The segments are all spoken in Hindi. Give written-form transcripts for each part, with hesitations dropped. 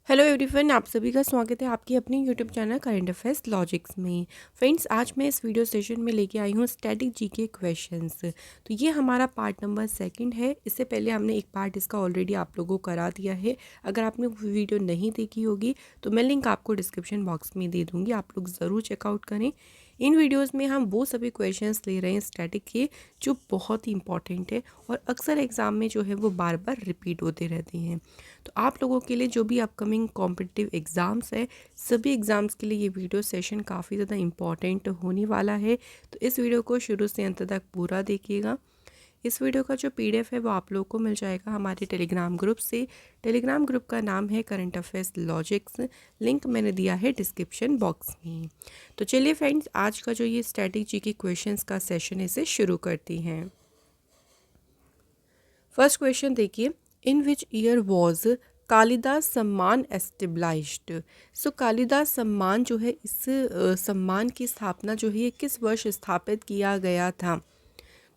हेलो एवरीवन, आप सभी का स्वागत है आपकी अपनी YouTube channel current affairs logics में। फ्रेंड्स, आज मैं इस वीडियो सेशन में लेके आई हूँ स्टैटिक जीके क्वेश्चंस। तो ये हमारा पार्ट नंबर 2 है। इससे पहले हमने एक पार्ट इसका ऑलरेडी आप लोगों को करा दिया है। अगर आपने वो वीडियो नहीं देखी होगी तो मैं लिंक आपको डिस्क्रिप्शन बॉक्स में दे दूँगी, आप लोग ज़रूर चेकआउट करें। इन वीडियोस में हम वो सभी क्वेश्चंस ले रहे हैं स्टैटिक के जो बहुत ही इंपॉर्टेंट है और अक्सर एग्ज़ाम में जो है वो बार बार रिपीट होते रहते हैं। तो आप लोगों के लिए जो भी अपकमिंग कॉम्पिटिटिव एग्ज़ाम्स है, सभी एग्ज़ाम्स के लिए ये वीडियो सेशन काफ़ी ज़्यादा इम्पॉर्टेंट होने वाला है। तो इस वीडियो को शुरू से अंत तक पूरा देखिएगा। इस वीडियो का जो पीडीएफ है वो आप लोगों को मिल जाएगा हमारे टेलीग्राम ग्रुप से। टेलीग्राम ग्रुप का नाम है करंट अफेयर्स लॉजिक्स। लिंक मैंने दिया है डिस्क्रिप्शन बॉक्स में। तो चलिए फ्रेंड्स, आज का जो ये स्ट्रैटेजी के क्वेश्चंस का सेशन है इसे शुरू करती हैं। फर्स्ट क्वेश्चन देखिए, इन विच ईयर वॉज कालिदास सम्मान एस्टेब्लिश्ड। सो कालिदास सम्मान जो है, इस सम्मान की स्थापना जो है ये किस वर्ष स्थापित किया गया था।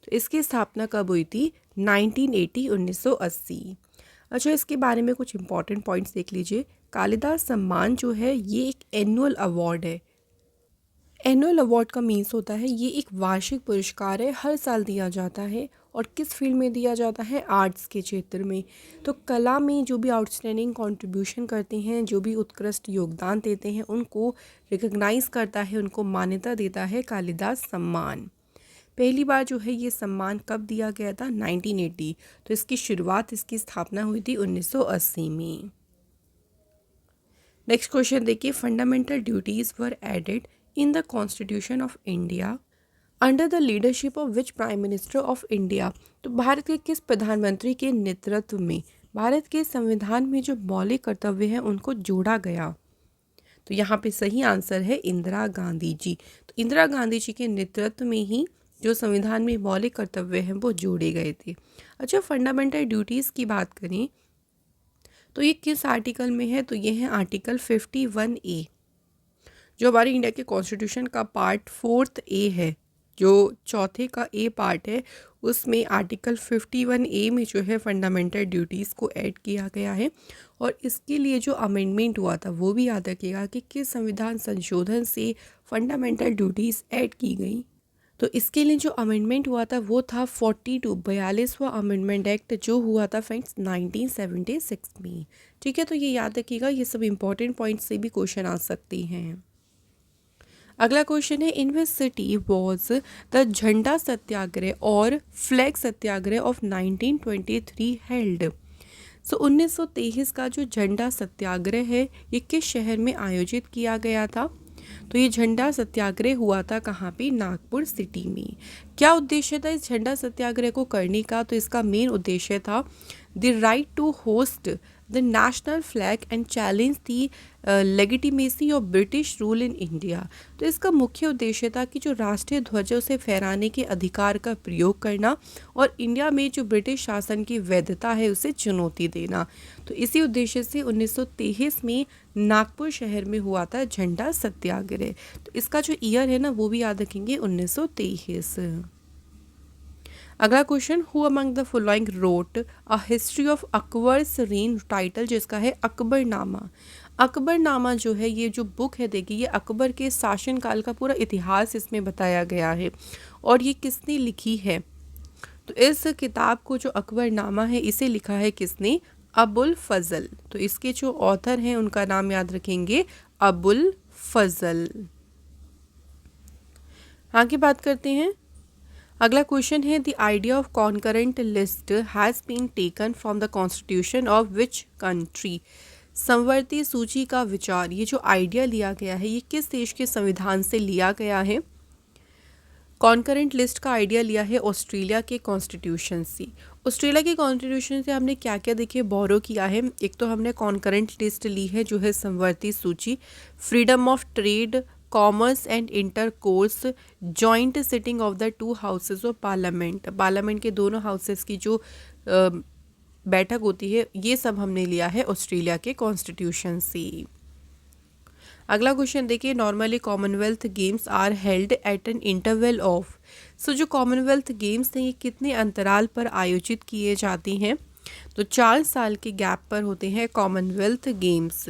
तो इसकी स्थापना कब हुई थी? 1980, 1980। अच्छा, इसके बारे में कुछ इंपॉर्टेंट पॉइंट्स देख लीजिए। कालिदास सम्मान जो है ये एक एनुअल अवार्ड है। एनुअल अवार्ड का मीन्स होता है ये एक वार्षिक पुरस्कार है, हर साल दिया जाता है। और किस फील्ड में दिया जाता है? आर्ट्स के क्षेत्र में। तो कला में जो भी आउटस्टैंडिंग कंट्रीब्यूशन करते हैं, जो भी उत्कृष्ट योगदान देते हैं, उनको रिकॉग्नाइज करता है, उनको मान्यता देता है कालिदास सम्मान। पहली बार जो है ये सम्मान कब दिया गया था? 1980। तो इसकी शुरुआत, इसकी स्थापना हुई थी 1980 में। नेक्स्ट क्वेश्चन देखिए, fundamental duties were added in the constitution of India under the leadership of which prime minister of India. तो भारत के किस प्रधानमंत्री के नेतृत्व में भारत के संविधान में जो मौलिक कर्तव्य हैं उनको जोड़ा गया? तो यहाँ पे सही आंसर है इंदिरा गांधी जी। तो इंदिरा गांधी जी के नेतृत्व में ही जो संविधान में मौलिक कर्तव्य हैं वो जोड़े गए थे। अच्छा, फंडामेंटल ड्यूटीज़ की बात करें तो ये किस आर्टिकल में है? तो ये है आर्टिकल 51A, जो हमारे इंडिया के कॉन्स्टिट्यूशन का पार्ट 4A है। जो चौथे का ए पार्ट है उसमें आर्टिकल 51A में जो है फंडामेंटल ड्यूटीज़ को ऐड किया गया है। और इसके लिए जो अमेंडमेंट हुआ था वो भी याद रखिएगा कि किस संविधान संशोधन से फंडामेंटल ड्यूटीज़ ऐड की गई। तो इसके लिए जो अमेंडमेंट हुआ था वो था 42वां अमेंडमेंट एक्ट, जो हुआ था फ्रेंड्स 1976 में। ठीक है, तो ये याद रखिएगा, ये सब इंपॉर्टेंट पॉइंट से भी क्वेश्चन आ सकते हैं। अगला क्वेश्चन है, इन विच सिटी वॉज द झंडा सत्याग्रह और फ्लैग सत्याग्रह ऑफ 1923 हेल्ड। सो 1923 का जो झंडा सत्याग्रह है ये किस शहर में आयोजित किया गया था? तो ये झंडा सत्याग्रह हुआ था कहाँ पे? नागपुर सिटी में। क्या उद्देश्य था इस झंडा सत्याग्रह को करने का? तो इसका मेन उद्देश्य था the right to host the national flag and challenge the legitimacy of British rule in India. तो इसका मुख्य उद्देश्य था कि जो राष्ट्रीय ध्वज है उसे फहराने के अधिकार का प्रयोग करना और इंडिया में जो ब्रिटिश शासन की वैधता है उसे चुनौती देना। तो इसी उद्देश्य से 1923 में नागपुर शहर में हुआ था झंडा सत्याग्रह। तो इसका जो ईयर है ना वो भी याद रखेंगे, 1923। अगला question, who among the following wrote a history of Akbar's rain, title जिसका है अकबरनामा। अकबरनामा जो है ये जो बुक है देखिए, ये अकबर के शासनकाल का पूरा इतिहास इसमें बताया गया है। और ये किसने लिखी है? तो इस किताब को जो अकबरनामा है इसे लिखा है किसने? अबुल फजल। तो इसके जो ऑथर हैं उनका नाम याद रखेंगे, अबुल फजल। आगे बात करते हैं। अगला क्वेश्चन है, the idea of concurrent list has been taken from the constitution of which country. समवर्ती सूची का विचार, ये जो आइडिया लिया गया है ये किस देश के संविधान से लिया गया है? कॉन्करेंट लिस्ट का आइडिया लिया है ऑस्ट्रेलिया के कॉन्स्टिट्यूशन से। ऑस्ट्रेलिया के कॉन्स्टिट्यूशन से हमने क्या क्या देखिए बोरो किया है। एक तो हमने कॉन्करेंट लिस्ट ली है जो है समवर्ती सूची, freedom of trade, commerce and intercourse, joint sitting of the two houses of parliament, parliament के दोनों हाउसेस की जो बैठक होती है, ये सब हमने लिया है ऑस्ट्रेलिया के कॉन्स्टिट्यूशन से। अगला क्वेश्चन देखिए, normally Commonwealth Games are held at an interval of. So जो कॉमनवेल्थ गेम्स हैं ये कितने अंतराल पर आयोजित किए जाते हैं? तो 4 साल के गैप पर होते हैं कॉमनवेल्थ गेम्स।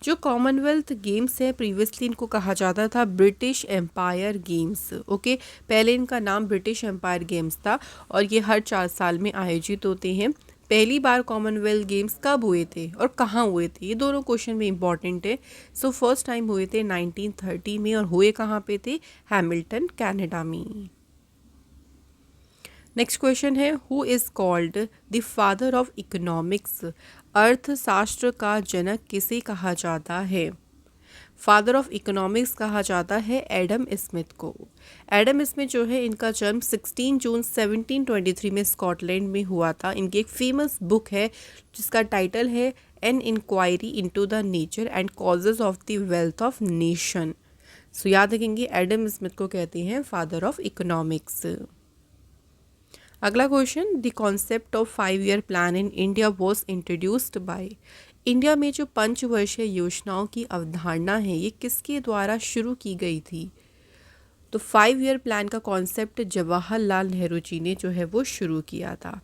जो कॉमनवेल्थ गेम्स है प्रीवियसली इनको कहा जाता था ब्रिटिश एम्पायर गेम्स। ओके, पहले इनका नाम ब्रिटिश एम्पायर गेम्स था और ये हर 4 साल में आयोजित होते हैं। पहली बार कॉमनवेल्थ गेम्स कब हुए थे और कहाँ हुए थे, ये दोनों क्वेश्चन में इंपॉर्टेंट है। सो फर्स्ट टाइम हुए थे 1930 में और हुए कहाँ पे थे, हैमिल्टन कनाडा में। नेक्स्ट क्वेश्चन है who is called the father of economics. अर्थशास्त्र का जनक किसे कहा जाता है। फादर ऑफ इकोनॉमिक्स कहा जाता है एडम स्मिथ को। एडम स्मिथ जो है इनका जन्म 16 जून 1723 में स्कॉटलैंड में हुआ था। इनकी एक फेमस बुक है जिसका टाइटल है an inquiry into the nature and causes of the wealth of nation. So याद रखेंगे एडम स्मिथ को कहते हैं फादर ऑफ इकोनॉमिक्स। अगला question, the concept of 5 year plan in India was introduced by. India में जो पंचवर्षीय योजनाओं की अवधारणा है ये किसके द्वारा शुरू की गई थी। तो 5 ईयर प्लान का कॉन्सेप्ट जवाहरलाल नेहरू जी ने जो है वो शुरू किया था।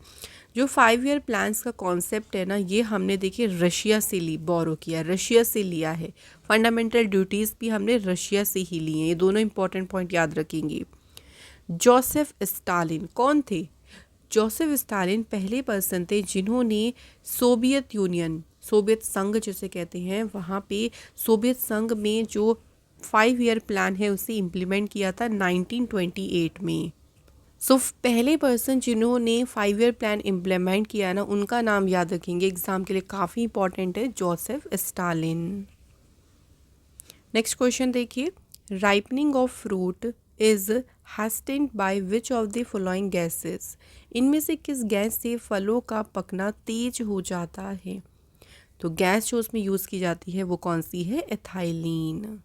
जो 5 ईयर प्लान्स का कॉन्सेप्ट है ना, ये हमने देखिए रशिया से बोरो किया, रशिया से लिया है। फंडामेंटल ड्यूटीज़ भी हमने रशिया से ही लिए हैं। ये दोनों इंपॉर्टेंट पॉइंट याद रखेंगे। जोसेफ स्टालिन कौन थे। जोसेफ स्टालिन पहले पर्सन थे जिन्होंने सोवियत यूनियन, सोवियत संघ जिसे कहते हैं, वहाँ पे सोवियत संघ में जो 5 ईयर प्लान है उसे इम्प्लीमेंट किया था 1928 में। सो पहले पर्सन जिन्होंने 5 ईयर प्लान इम्प्लीमेंट किया ना, उनका नाम याद रखेंगे, एग्जाम के लिए काफ़ी इंपॉर्टेंट है, जोसेफ स्टालिन। नेक्स्ट क्वेश्चन देखिए, ripening of fruit is hastened by which of the following gases. इनमें से किस गैस से फलों का पकना तेज हो जाता है। तो गैस जो उसमें यूज़ की जाती है वो कौन सी है, एथाइलिन।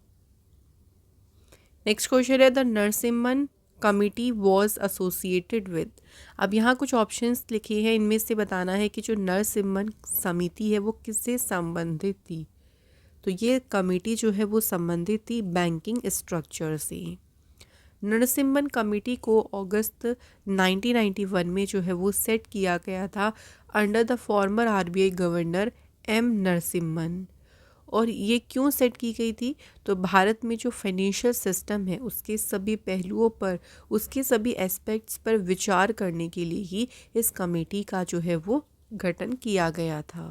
नेक्स्ट क्वेश्चन है the Narasimhan committee was associated with. अब यहाँ कुछ ऑप्शंस लिखे हैं, इनमें से बताना है कि जो नरसिम्हन समिति है वो किससे संबंधित थी। तो ये कमेटी जो है वो संबंधित थी बैंकिंग स्ट्रक्चर से। नरसिम्हन कमेटी को अगस्त 1991 में जो है वो सेट किया गया था under the former RBI governor M Narasimhan. और ये क्यों सेट की गई थी, तो भारत में जो फाइनेंशियल सिस्टम है उसके सभी पहलुओं पर, उसके सभी एस्पेक्ट्स पर विचार करने के लिए ही इस कमेटी का जो है वो गठन किया गया था।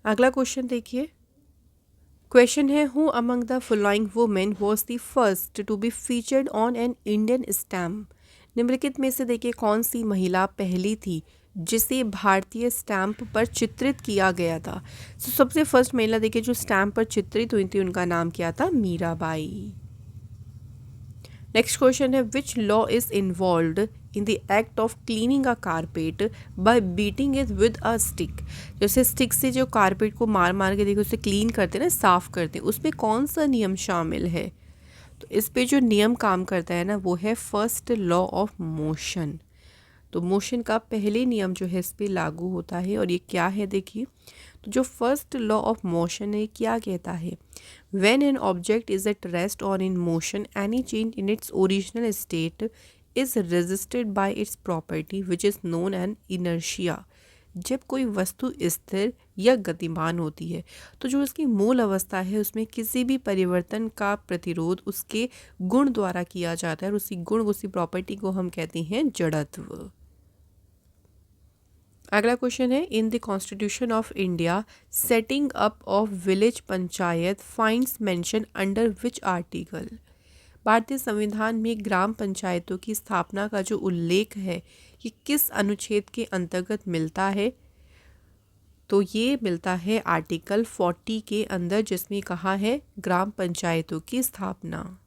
अगला क्वेश्चन देखिए, क्वेश्चन है who among the following women was the first to be featured on an Indian stamp. निम्नलिखित में से देखिए कौन सी महिला पहली थी जिसे भारतीय स्टैम्प पर चित्रित किया गया था। तो सबसे फर्स्ट महिला देखिए जो स्टैम्प पर चित्रित हुई थी, उनका नाम क्या था, मीराबाई। नेक्स्ट क्वेश्चन है which law is involved in the act of cleaning a carpet bye beating it with a stick. जैसे स्टिक से जो कारपेट को मार मार के देखो उसे क्लीन करते हैं ना, साफ करते हैं, उसमें कौन सा नियम शामिल है। तो इस पे जो नियम काम करता है ना वो है फर्स्ट लॉ ऑफ मोशन। तो मोशन का पहले नियम जो है इस पे लागू होता है और ये क्या है देखिए। तो जो फर्स्ट लॉ ऑफ मोशन है क्या कहता है, when an object is at rest और in motion any change in its original state is resisted by its property which is known an inertia. जब कोई वस्तु स्थिर या गतिमान होती है तो जो उसकी मूल अवस्था है उसमें किसी भी परिवर्तन का प्रतिरोध उसके गुण द्वारा किया जाता है और उसी गुण, उसी प्रॉपर्टी को हम कहते हैं जड़त्व। अगला क्वेश्चन है इन the constitution of India setting up of village panchayat finds mention under which article. भारतीय संविधान में ग्राम पंचायतों की स्थापना का जो उल्लेख है ये किस अनुच्छेद के अंतर्गत मिलता है। तो ये मिलता है आर्टिकल 40 के अंदर, जिसमें कहा है ग्राम पंचायतों की स्थापना।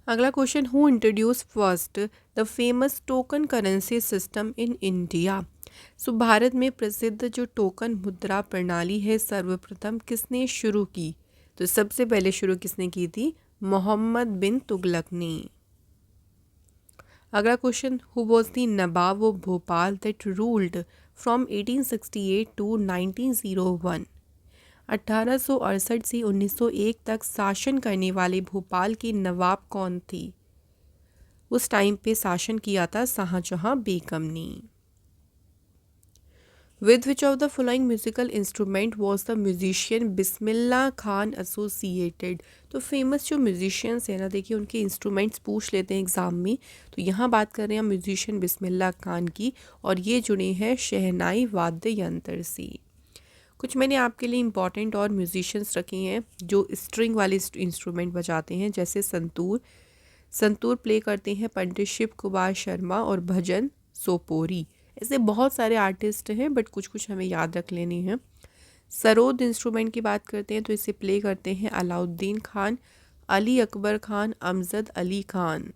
अगला question who introduce first the famous token currency system in India. So भारत में प्रसिद्ध जो टोकन मुद्रा प्रणाली है सर्वप्रथम किसने शुरू की। तो सबसे पहले शुरू किसने की थी, मोहम्मद बिन तुगलक ने। अगला question who was the nawab of Bhopal that ruled from 1868 to 1901। 1868 से 1901 तक शासन करने वाले भोपाल के नवाब कौन थे। उस टाइम पे शासन किया था शाहजहां बेगम ने। With which of the following musical instrument was the musician Bismillah Khan associated? तो फेमस जो म्यूजिशियंस हैं ना, देखिए उनके इंस्ट्रूमेंट्स पूछ लेते हैं एग्ज़ाम में। तो यहाँ बात कर रहे हैं म्यूजिशियन बिस्मिल्ला खान की, और ये जुड़े हैं शहनाई वाद्य यंत्र से। कुछ मैंने आपके लिए इम्पॉर्टेंट और म्यूजिशियंस रखे हैं जो स्ट्रिंग वाले इंस्ट्रूमेंट बजाते हैं, जैसे संतूर। संतूर प्ले करते हैं पंडित शिव कुमार शर्मा और भजन सोपोरी। ऐसे बहुत सारे आर्टिस्ट हैं, बट कुछ कुछ हमें याद रख लेनी है। सरोद इंस्ट्रूमेंट की बात करते हैं तो इसे प्ले करते हैं अलाउद्दीन खान, अली अकबर खान, अमजद अली खान।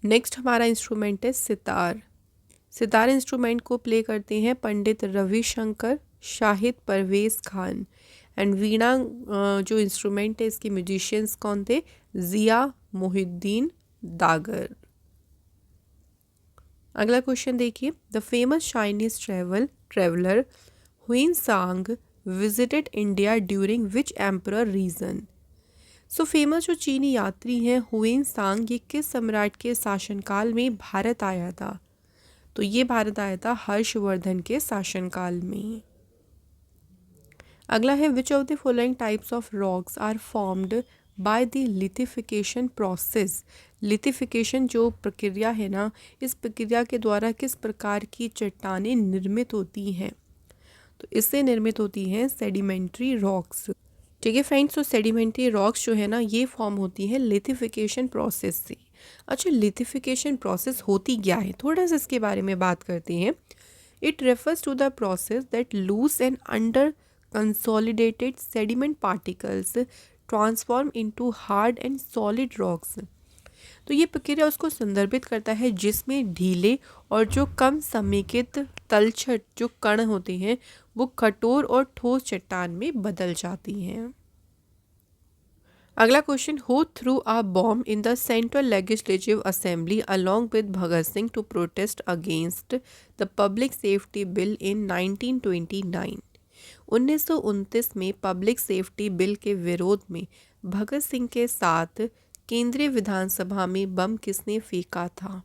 नेक्स्ट हमारा इंस्ट्रूमेंट है सितार। सितार इंस्ट्रूमेंट को प्ले करते हैं पंडित रविशंकर, शाहिद परवेज़ खान। एंड वीणा जो इंस्ट्रूमेंट है, इसके म्यूजिशियंस कौन थे? जिया मोहिद्दीन दागर। अगला क्वेश्चन देखिए, the famous Chinese traveller Hiuen Tsang visited India during which emperor reign? So famous जो चीनी यात्री हैं हुइनसांग, ये किस सम्राट के शासनकाल में भारत आया था? तो ये भारत आया था हर्षवर्धन के शासनकाल में। अगला है, which of the following types of rocks are formed by the lithification process? Lithification जो प्रक्रिया है ना, इस प्रक्रिया के द्वारा किस प्रकार की चट्टानें निर्मित होती हैं? तो इससे निर्मित होती हैं सेडिमेंट्री रॉक्स। ठीक है फ्रेंड्स, तो सेडिमेंट्री रॉक्स जो है ना, ये फॉर्म होती है लिथिफिकेशन प्रोसेस से। अच्छा, लिथिफिकेशन प्रोसेस होती क्या है, थोड़ा सा इसके बारे में बात करते हैं। It refers to the process that loose and under consolidated sediment particles transform into hard and solid rocks। तो ये प्रक्रिया उसको संदर्भित करता है जिसमें ढीले और जो कम समेकित तलछट जो कण होते हैं वो कठोर और ठोस चट्टान में बदल जाती हैं। अगला question, who threw a bomb in the central legislative assembly along with Bhagat Singh to protest against the public safety bill in 1929? 1929 में पब्लिक सेफ्टी बिल के विरोध में भगत सिंह के साथ केंद्रीय विधानसभा में बम किसने फेंका था?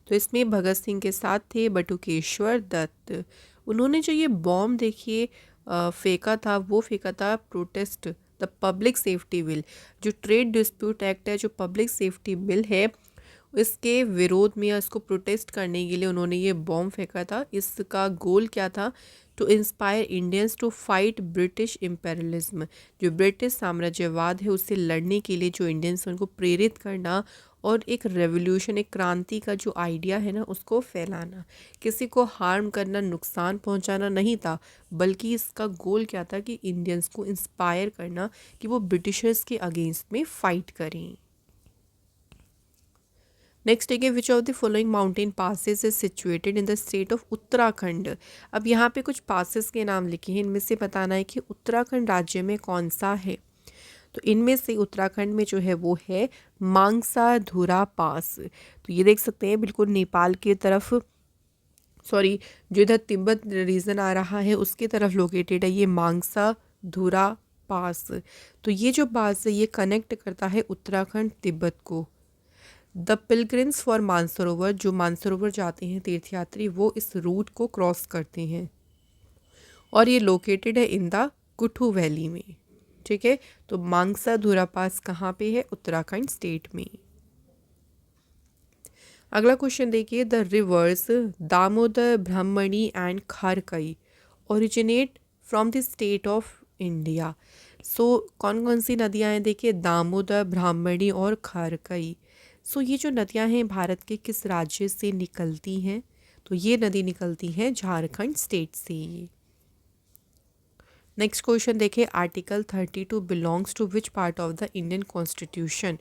तो इसमें भगत सिंह के साथ थे बटुकेश्वर दत्त। उन्होंने जो ये बॉम्ब देखिए फेंका था, वो फेंका था protest the public safety bill. जो ट्रेड डिस्प्यूट एक्ट है, जो पब्लिक सेफ्टी बिल है, इसके विरोध में या इसको प्रोटेस्ट करने के लिए उन्होंने ये बॉम्ब फेंका था। इसका गोल क्या था? To inspire Indians to fight British imperialism. जो ब्रिटिश साम्राज्यवाद है उससे लड़ने के लिए जो इंडियंस हैं उनको प्रेरित करना, और एक रेवोल्यूशन, एक क्रांति का जो आइडिया है ना, उसको फैलाना। किसी को हार्म करना, नुकसान पहुंचाना नहीं था, बल्कि इसका गोल क्या था कि इंडियंस को इंस्पायर करना कि वो ब्रिटिशर्स के अगेंस्ट में फ़ाइट करें। नेक्स्ट है, which of the following mountain passes is situated in the state of Uttarakhand? अब यहाँ पे कुछ पासेस के नाम लिखे हैं, इनमें से बताना है कि उत्तराखंड राज्य में कौन सा है। तो इनमें से उत्तराखंड में जो है वो है मांगसा धुरा पास। तो ये देख सकते हैं बिल्कुल नेपाल की तरफ, सॉरी जो इधर तिब्बत रीजन आ रहा है उसकी तरफ लोकेटेड है ये मांगसा धुरा पास। तो ये जो पास है ये कनेक्ट करता है उत्तराखंड तिब्बत को। द पिलग्रिम्स फॉर मानसरोवर, जो मानसरोवर जाते हैं तीर्थयात्री, वो इस रूट को क्रॉस करते हैं, और ये लोकेटेड है इन द कुठू वैली में। ठीक है, तो मांगसा धुरा पास कहाँ पे है? उत्तराखंड स्टेट में। अगला क्वेश्चन देखिए, the rivers Damodar, Brahmani and Kharkai originate from the state of India. So कौन कौन सी नदियाँ हैं? देखिए दामोदर, ब्राह्मणी और खारकई। सो ये जो नदियां हैं भारत के किस राज्य से निकलती हैं? तो ये नदी निकलती है झारखंड स्टेट से। नेक्स्ट क्वेश्चन देखिए, article 32 belongs to which part of the Indian constitution?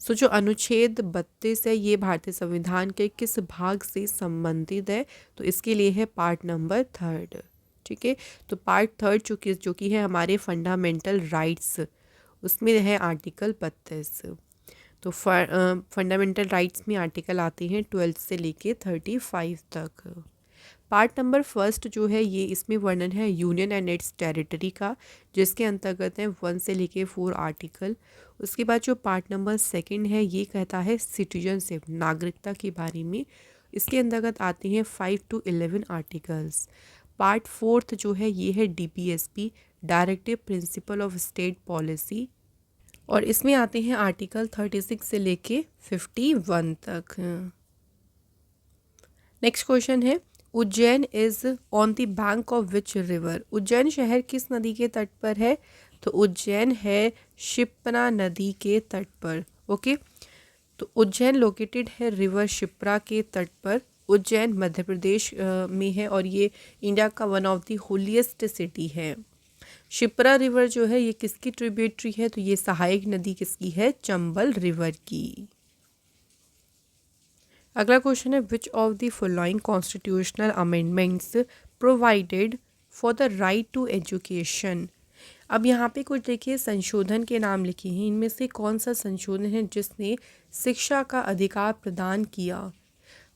So जो अनुच्छेद 32 है ये भारतीय संविधान के किस भाग से संबंधित है? तो इसके लिए है पार्ट नंबर 3। ठीक है, तो पार्ट 3 जो कि है हमारे फंडामेंटल राइट्स, उसमें है आर्टिकल 32। तो फंडामेंटल राइट्स में आर्टिकल आते हैं 12 से लेके 35 तक। पार्ट नंबर फर्स्ट जो है ये इसमें वर्णन है यूनियन एंड इट्स टेरिटरी का, जिसके अंतर्गत है 1 से लेके 4 आर्टिकल। उसके बाद जो पार्ट नंबर सेकंड है ये कहता है सिटीजनशिप, नागरिकता के बारे में। इसके अंतर्गत आते हैं 5 to 11 आर्टिकल्स। पार्ट फोर्थ जो है ये है DPSP, directive principle of state policy, और इसमें आते हैं आर्टिकल 36 से लेके 51 तक। नेक्स्ट क्वेश्चन है Ujjain is on the bank of which river. Ujjain शहर किस नदी के तट पर है? तो उज्जैन है शिप्रा नदी के तट पर। ओके, तो उज्जैन लोकेटेड है रिवर शिप्रा के तट पर। उज्जैन मध्य प्रदेश में है और ये इंडिया का one of the holiest city है। शिप्रा रिवर जो है ये किसकी ट्रिब्यूटरी है? तो ये सहायक नदी किसकी है? चंबल रिवर की। अगला क्वेश्चन है which of the following constitutional amendments provided for the right to education. अब यहाँ पे कुछ देखिए संशोधन के नाम लिखे हैं, इनमें से कौन सा संशोधन है जिसने शिक्षा का अधिकार प्रदान किया?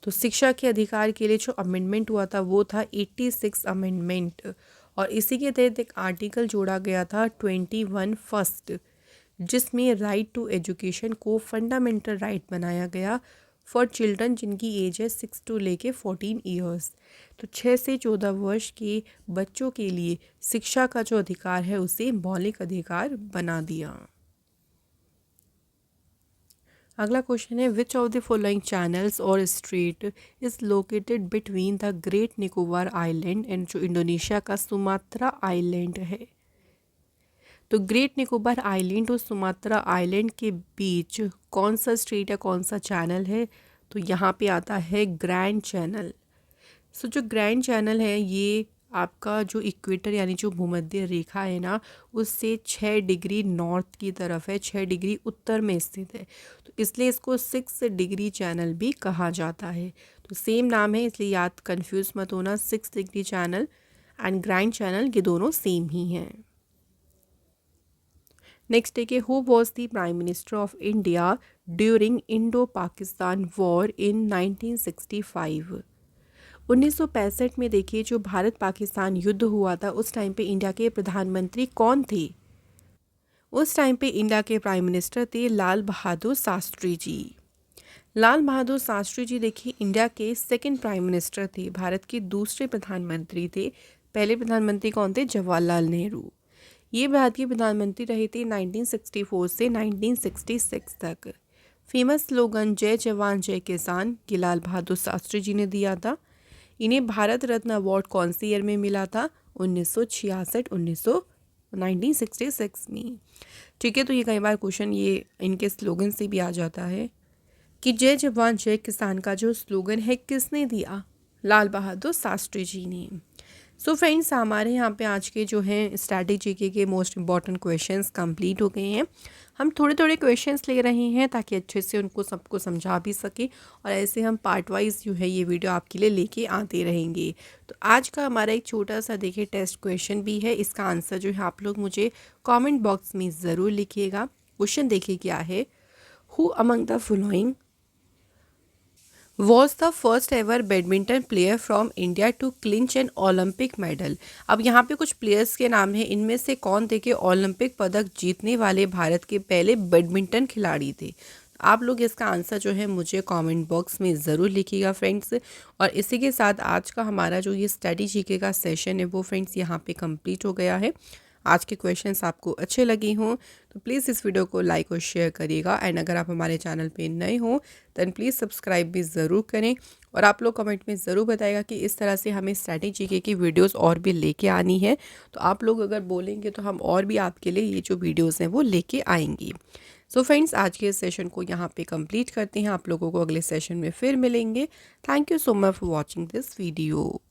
तो शिक्षा के अधिकार के लिए जो अमेंडमेंट हुआ था वो था 86 अमेंडमेंट, और इसी के तहत एक आर्टिकल जोड़ा गया था 21 फर्स्ट, जिसमें राइट टू एजुकेशन को फंडामेंटल राइट बनाया गया फॉर चिल्ड्रन जिनकी एज है 6 to लेके 14 ईयर्स। तो 6 से 14 वर्ष के बच्चों के लिए शिक्षा का जो अधिकार है उसे मौलिक अधिकार बना दिया। अगला क्वेश्चन है which of the following channels और strait is located between the great Nicobar island and जो इंडोनेशिया का सुमात्रा आइलैंड है। तो ग्रेट निकोबार आइलैंड और सुमात्रा आइलैंड के बीच कौन सा स्ट्रेट या कौन सा चैनल है? तो यहाँ पे आता है ग्रैंड चैनल। सो जो ग्रैंड चैनल है ये आपका जो इक्वेटर यानी जो भूमध्य रेखा है ना उससे 6 डिग्री नॉर्थ की तरफ है, 6 डिग्री उत्तर में स्थित है, तो इसलिए इसको 6 डिग्री चैनल भी कहा जाता है। तो सेम नाम है इसलिए याद कंफ्यूज मत होना, 6 degree channel and grand channel ये दोनों सेम ही हैं। नेक्स्ट देखिए who was the prime minister of India during Indo Pakistan war in 1965। 1965 में देखिए जो भारत पाकिस्तान युद्ध हुआ था उस टाइम पे इंडिया के प्रधानमंत्री कौन थे? उस टाइम पे इंडिया के प्राइम मिनिस्टर थे लाल बहादुर शास्त्री जी। लाल बहादुर शास्त्री जी देखिए इंडिया के सेकंड प्राइम मिनिस्टर थे, भारत के दूसरे प्रधानमंत्री थे। पहले प्रधानमंत्री कौन थे? जवाहरलाल नेहरू। ये भारत के प्रधानमंत्री रहे थे 1964 से 1966 तक। फेमस स्लोगन जय जवान जय किसान ये लाल बहादुर शास्त्री जी ने दिया था। इन्हें भारत रत्न अवार्ड कौन सी ईयर में मिला था? 1966 1966 में। ठीक है, तो ये कई बार क्वेश्चन ये इनके स्लोगन से भी आ जाता है कि जय जवान जय किसान का जो स्लोगन है किसने दिया? लाल बहादुर शास्त्री जी ने। सो फ्रेंड्स हमारे यहाँ पे आज के जो हैं स्ट्रैटेजी के मोस्ट इंपॉर्टेंट क्वेश्चंस कंप्लीट हो गए हैं। हम थोड़े थोड़े क्वेश्चंस ले रहे हैं ताकि अच्छे से उनको सबको समझा भी सके, और ऐसे हम पार्ट वाइज जो है ये वीडियो आपके लिए लेके आते रहेंगे। तो आज का हमारा एक छोटा सा देखिए टेस्ट क्वेश्चन भी है, इसका आंसर जो है आप लोग मुझे कॉमेंट बॉक्स में ज़रूर लिखिएगा। क्वेश्चन देखिए क्या है, who among the following was the first ever badminton player from India to clinch an Olympic medal. अब यहाँ पे कुछ प्लेयर्स के नाम हैं, इनमें से कौन थे कि ओलंपिक पदक जीतने वाले भारत के पहले बैडमिंटन खिलाड़ी थे? आप लोग इसका आंसर जो है मुझे कमेंट बॉक्स में ज़रूर लिखिएगा फ्रेंड्स। और इसी के साथ आज का हमारा जो ये स्टडी जीके का सेशन है वो फ्रेंड्स यहाँ पे कंप्लीट हो गया है। आज के क्वेश्चंस आपको अच्छे लगे हों तो प्लीज़ इस वीडियो को लाइक और शेयर करिएगा, एंड अगर आप हमारे चैनल पे नए हों देन प्लीज़ सब्सक्राइब भी ज़रूर करें। और आप लोग कमेंट में ज़रूर बताएगा कि इस तरह से हमें स्ट्रैटेजी की वीडियोस और भी लेके आनी है, तो आप लोग अगर बोलेंगे तो हम और भी आपके लिए ये जो वीडियोज़ हैं वो लेके आएंगी। सो फ्रेंड्स आज के इस सेशन को यहाँ पे कंप्लीट करते हैं, आप लोगों को अगले सेशन में फिर मिलेंगे। Thank you so much for watching this video.